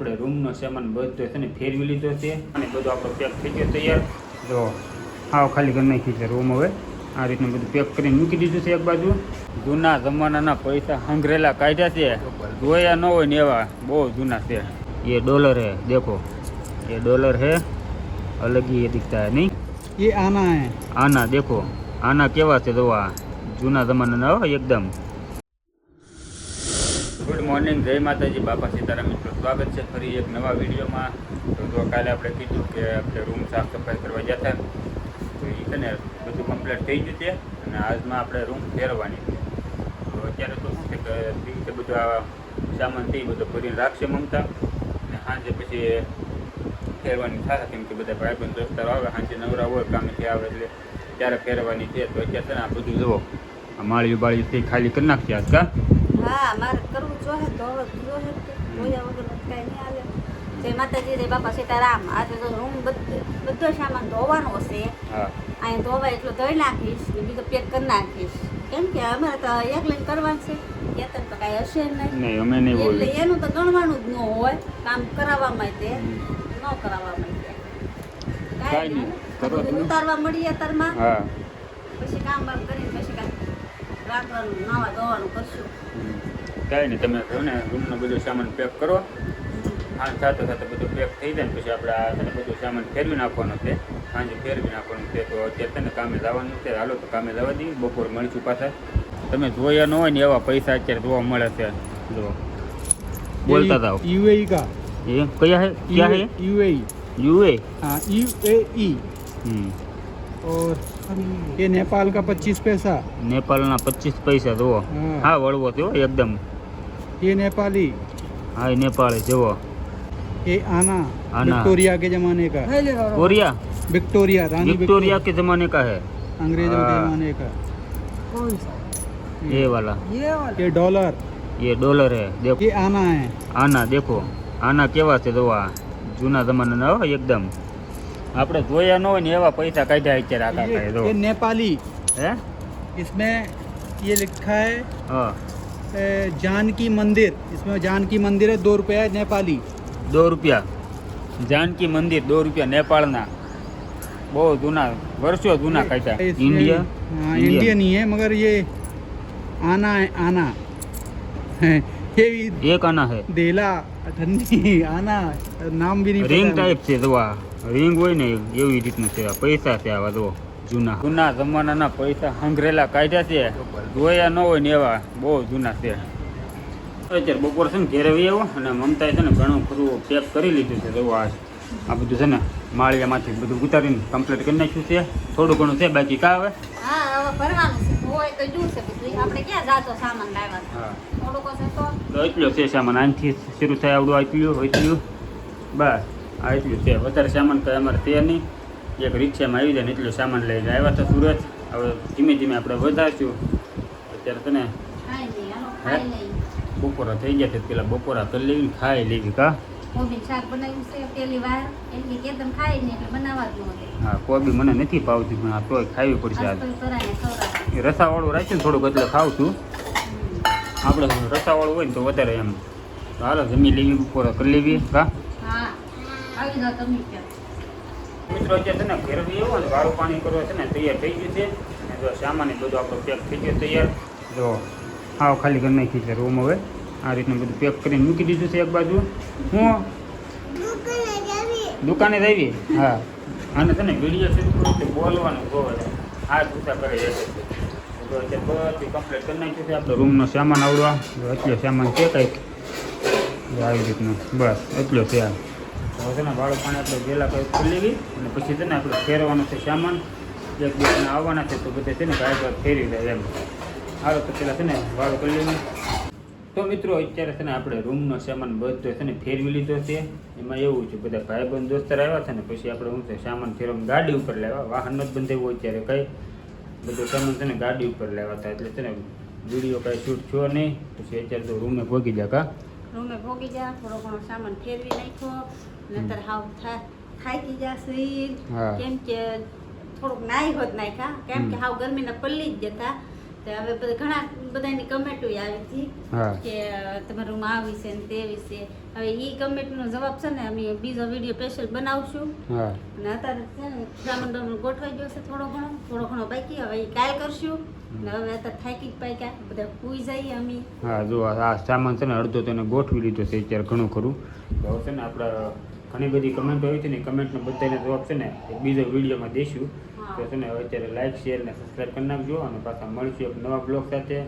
આપણે રૂમનો સામાન બધો છે ને ફેરવી લીધો છે અને બધું આપણો પેક થઈ ગયો તૈયાર. જો હાવ ખાલી કરી નાખી છે રૂમ. હવે આ રીતનું બધું પેક કરીને મૂકી દીધું છે એક બાજુ. જૂના જમાનાના પૈસા સંગ્રહેલા કાઢ્યા છે, જોયા ન હોય ને એવા બહુ જૂના છે. ये डॉलर है, देखो ये डॉलर है, अलग ही ये दिखता है नहीं. ये आना है, आना देखो, आना केवा છે તો આ જૂના જમાનાના હો એકદમ. ગુડ મોર્નિંગ, જય માતાજી, બાપા સીતારામ. મિત્રો સ્વાગત છે ફરી એક નવા વિડીયોમાં. તો જો કાલે આપણે કીધું કે આપણે રૂમ સાફ સફાઈ કરવા ગયા હતા, તો એ છે ને બધું કમ્પ્લીટ થઈ ગયું છે અને આજમાં આપણે રૂમ ફેરવાની છે. તો અત્યારે તો શું છે કે દિવસે બધું આ સામાન થઈ બધું ભરીને રાખશે મમતા, અને સાંજે પછી ફેરવાની થશે, કેમ કે બધા ભાઈબંધ દોસ્તારો આવે સાંજે નવરા હોય કામેથી આવે એટલે ત્યારે ફેરવાની છે. તો અત્યારે છે ને આ બધું જુઓ, આ માળિયું બાળિયું થઈ ખાલી કરી નાખશે આજ કા. હા, મારે કરવું જોઈએ તો હવે જોઈએ જોયા વગર કાંઈ નહીં હાલે. જય માતાજી, જય બાપા સીતારામ. આજે તો રૂમ બધો સામાન ધોવાનો છે. હા, અહીંયા ધોવાય એટલું ધોઈ નાખીશ ને બીજો પેક કરી નાખીશ, કેમ કે અમારે તો એકલીને કરવાનું છે. એતન તો કાંઈ હશે નહીં, અમે નહીં એટલે બોલીએ. એનું તો ગણવાનું જ ન હોય. કામ કરાવવામાં તે ન કરાવવામાં કાંઈ નહીં, કરો તમે. ઉતારવા મળીએ તારમાં, હા, પછી કામ બામ કરીને પછી કાંઈ રાખવાનું નાવા ધોવાનું કરશું. કાંઈ નહીં, તમે કહો ને રૂમનો બધો સામાન પેક કરો. હા, સાથે સાથે બધું પેક થઈ જાય ને પછી આપણે આ છે ને બધું સામાન ફેરવી નાખવાનો છે. સાંજે ફેરવી નાખવાનું છે. તો અત્યારે છે ને કામે જવાનું છે. હાલો તો કામે જવા દઈએ, બપોર મળીશું પાછા. તમે જોયા ન હોય ને એવા પૈસા અત્યારે જોવા મળે છે. જો બોલતા જાઓ. यूएई का, એ કયા હે, ક્યાં હે? UAE, UA. हाँ यूएई। और ये नेपाल का 25 पैसा, नेपालના 25 પૈસા જુઓ. हाँ। હા, વળવો થયો એકદમ. ये नेपाली, હા, એ नेपाળી જુઓ. ये आना, आना। विक्टोरिया के जमाने का, कोरिया, विक्टोरिया, रानी विक्टोरिया के जमाने का है अंग्रेजों के हाँ। जमाने का। कौन सा? ये वाला. ये डॉलर, ये डॉलर है, देखो. ये आना है, આના દેખો, આના કેવા છે જો, આ જૂના જમાનાના હો એકદમ. આપણે જોયા ન હોય ને એવા પૈસા કાઢ્યા અત્યારે આ કાકાએ જો. ये नेपाली, હે? इसमें ये लिखा है હા, जानकी मंदिर, इसमें जानकी मंदिर है, 2 रुपया नेपाली। 2 રૂપિયા. જાનકી મંદિર 2 રૂપિયા નેપાળના. બહુ જૂના, વર્ષો જૂના કાઢ્યા. इसमें- इंडिया, हाँ, इंडियन ही है, मगर ये आना है, आना ये भी એક આના है. देला ठंडी आना, नाम भी नहीं રિંગ पता ટાઈપ છે જો, આ રિંગ હોય ને એવી રીતનું છે. આ પૈસા છે આવા જો, જૂના જૂના જમાનાના પૈસા સંગ્રહેલા કાઢ્યા છે, જોયા ન હોય ને એવા બહુ જૂના છે. અત્યારે બપોર છે ને ઘેરે આવ્યો અને મમતાએ છે ને ઘણું ખરું પેક કરી લીધું છે. જો આ બધું છે ને માળિયામાંથી બધું ઉતારીને કમ્પ્લીટ કરી નાખ્યું છે. થોડું ઘણું છે બાકી કા આવે. હા, હવે ભરવાનું છે. હોય તો જોશે બધું. આપણે ક્યાં જાતો સામાન લાવવાનો? હા, થોડુંક હશે તો તો એટલો છે સામાન. આનાથી શરૂ થાય આવડું એટલું બસ. આ એટલું છે, વધારે સામાન કંઈ અમારે છે નહીં. એક રિક્ષામાં આવી જાય ને એટલો સામાન લઈને આવ્યા હતા સુરત. હવે ધીમે ધીમે આપણે વધારશું. અત્યારે છે ને ખાઈ લઈએ, હાલો ખાઈ લઈએ. બપોરા થઈ ગયા છે, પેલા બપોરા કરી લેવી ને ખાઈ લેવી કા. કોબી શાક બનાવ્યું છે પેલી વાર, એટલે કે તમે ખાઈ ને એટલે બનાવવા જ નહોતી. હા, કોબી મને નથી ભાવતી પણ આ તોય ખાવી પડશે આજ આજ. તો કરાય ખવડાવે. એ રસાવાળું રાખ્યું ને થોડુંક એટલે ખાઉં છું. આપણે રસાવાળું હોય ને તો વધારે એમ. તો હાલો જમી લેવી, બપોરા કરી લેવી કા. હા, આવી જાઓ તમે ક્યાં. મિત્રો અત્યારે છે ને ફેરવી એવું ને વાળું પાણી કરવા છે ને તૈયાર થઈ ગયું છે. અને જો સામાન એ બધું આપણો પેક થઈ ગયો તૈયાર. જો હાવ ખાલી કરી નાખી છે રૂમ. હવે આ રીતનું બધું પેક કરીને મૂકી દીધું છે એક બાજુ. હું દુકાને જ આવી. હા, આને છે ને વિડીયો શરૂ કરું તો બોલવાનું બહુ હાથ ઊંચા કરે છે. તો અત્યારે બધું કમ્પ્લીટ કરી નાખ્યું છે. આપણો રૂમનો સામાન આવડવા એટલો સામાન છે કંઈક આવી રીતનું. બસ એટલો છે. આ હવે છે ને વાળું પાણી આપણે વહેલા કંઈક કરી લેવી અને પછી છે ને આપણે ફેરવાનું છે સામાન. એક દિવસના આવવાના છે તો બધે છે ને ગાય ફેરવી જાય એમ. હાલો તો પેલા છે ને વાળું કરી લેવું. તો મિત્રો અત્યારે છે ને આપણે રૂમનો સામાન બધો છે ને ફેરવી લીધો છે. એમાં એવું છે બધા ભાઈબંધ દોસ્તાર આવ્યા છે ને પછી આપણે શું છે સામાન ફેરવાનું ગાડી ઉપર લાવ્યા. વાહન જ બંધાવ્યું અત્યારે કંઈ બધો સામાન છે ને ગાડી ઉપર લાવ્યા હતા. એટલે છે ને વિડીયો કાંઈ શૂટ થયો નહીં. પછી અત્યારે તો રૂમે ભોગી જાય કા. રૂમે ભોગી જા, થોડો ઘણો સામાન ફેરવી નાખ્યો. નહીતર હાવ થાકી જશે. હા. કેમ કે થોડુંક નાઈ હોત નાખ્યા, કેમ કે હાવ ગરમીના પલ્લી જ જતા. તે હવે બધા ઘણા બધાની કમેન્ટો આવી હતી હા કે તમારું રૂમ આ વિશે ને તે વિશે. હવે એ કમેન્ટનો જવાબ છે ને અમે બીજો વિડીયો સ્પેશિયલ બનાવશું. હા અને અત્યારે છે ને સામાન ગોઠવાઈ ગયો છે થોડો ઘણો બાકી. હવે એ કાલ કરશું. ને હવે અત્યારે થાકી જ પાક્યા બધા પૂઈ જઈએ અમે. હા જો આ સામાન છે ને અડધો તેને ગોઠવી લીધો છે અત્યારે ઘણું ખરું. તો હવે છે ને આપણે ઘણી બધી કમેન્ટો આવી હતી ને કમેન્ટનો બધાને જવાબ છે ને એક બીજો વિડીયોમાં દઈશું. હા. તો છે ને હવે અત્યારે લાઈક શેર ને સબસ્ક્રાઈબ કરી નાખજો અને પાછા મળીશું એક નવા બ્લોગ સાથે.